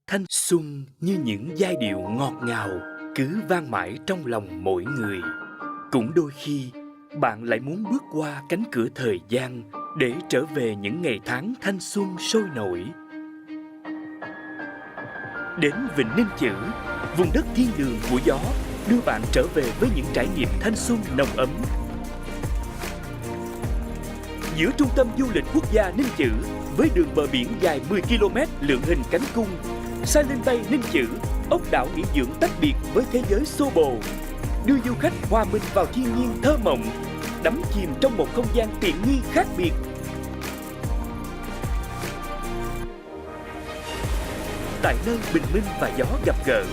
Thanh xuân như những giai điệu ngọt ngào cứ vang mãi trong lòng mỗi người. Cũng đôi khi bạn lại muốn bước qua cánh cửa thời gian để trở về những ngày tháng thanh xuân sôi nổi. Đến Vịnh Ninh Chữ, vùng đất thiên đường của gió, đưa bạn trở về với những trải nghiệm thanh xuân nồng ấm. Giữa trung tâm du lịch quốc gia Ninh Chữ, với đường bờ biển dài 10 km lượn hình cánh cung, Silent Bay Ninh Chữ, ốc đảo nghỉ dưỡng tách biệt với thế giới xô bồ, đưa du khách hòa mình vào thiên nhiên thơ mộng, đắm chìm trong một không gian tiện nghi khác biệt. Tại nơi bình minh và gió gặp gỡ,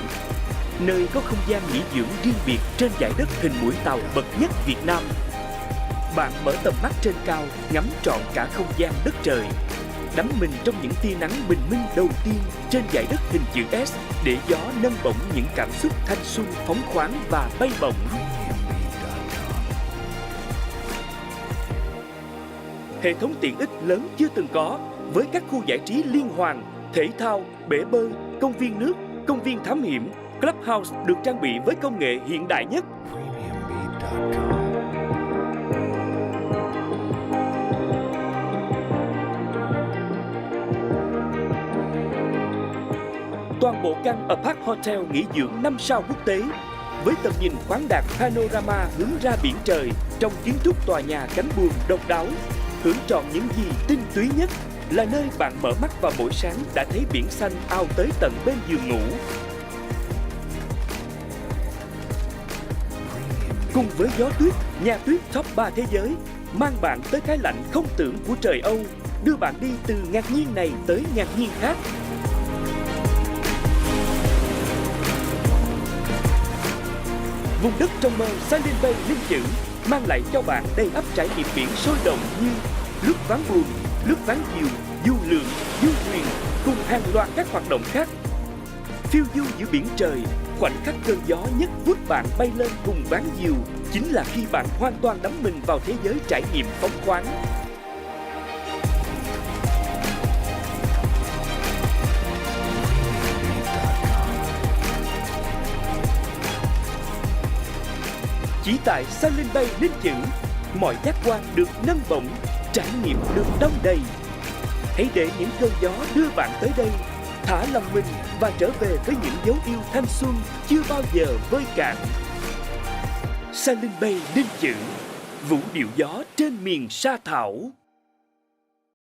nơi có không gian nghỉ dưỡng riêng biệt trên dải đất hình mũi tàu bậc nhất Việt Nam, bạn mở tầm mắt trên cao, ngắm trọn cả không gian đất trời, đắm mình trong những tia nắng bình minh đầu tiên trên dải đất hình chữ S, để gió nâng bổng những cảm xúc thanh xuân phóng khoáng và bay bổng. Hệ thống tiện ích lớn chưa từng có, với các khu giải trí liên hoàn, thể thao, bể bơi, công viên nước, công viên thám hiểm, clubhouse được trang bị với công nghệ hiện đại nhất. Toàn bộ căn Park Hotel nghỉ dưỡng 5 sao quốc tế, với tầm nhìn khoáng đạt panorama hướng ra biển trời trong kiến trúc tòa nhà cánh buồm độc đáo, hưởng trọn những gì tinh túy nhất, là nơi bạn mở mắt vào buổi sáng đã thấy biển xanh ao tới tận bên giường ngủ. Cùng với gió tuyết, nhà tuyết top 3 thế giới, mang bạn tới cái lạnh không tưởng của trời Âu, đưa bạn đi từ ngạc nhiên này tới ngạc nhiên khác. Vùng đất trong mơ Silent Bay Ninh Chữ mang lại cho bạn đầy ắp trải nghiệm biển sôi động như lướt ván buồm, lướt ván diều, du lượn, du thuyền cùng hàng loạt các hoạt động khác. Phiêu du giữa biển trời, khoảnh khắc cơn gió nhấc vút bạn bay lên cùng ván diều chính là khi bạn hoàn toàn đắm mình vào thế giới trải nghiệm phóng khoáng. Chỉ tại Silent Bay Ninh Chữ, mọi giác quan được nâng bổng, trải nghiệm được đong đầy. Hãy để những cơn gió đưa bạn tới đây, thả lòng mình và trở về với những dấu yêu thanh xuân chưa bao giờ vơi cạn. Silent Bay Ninh Chữ, vũ điệu gió trên miền sa thảo.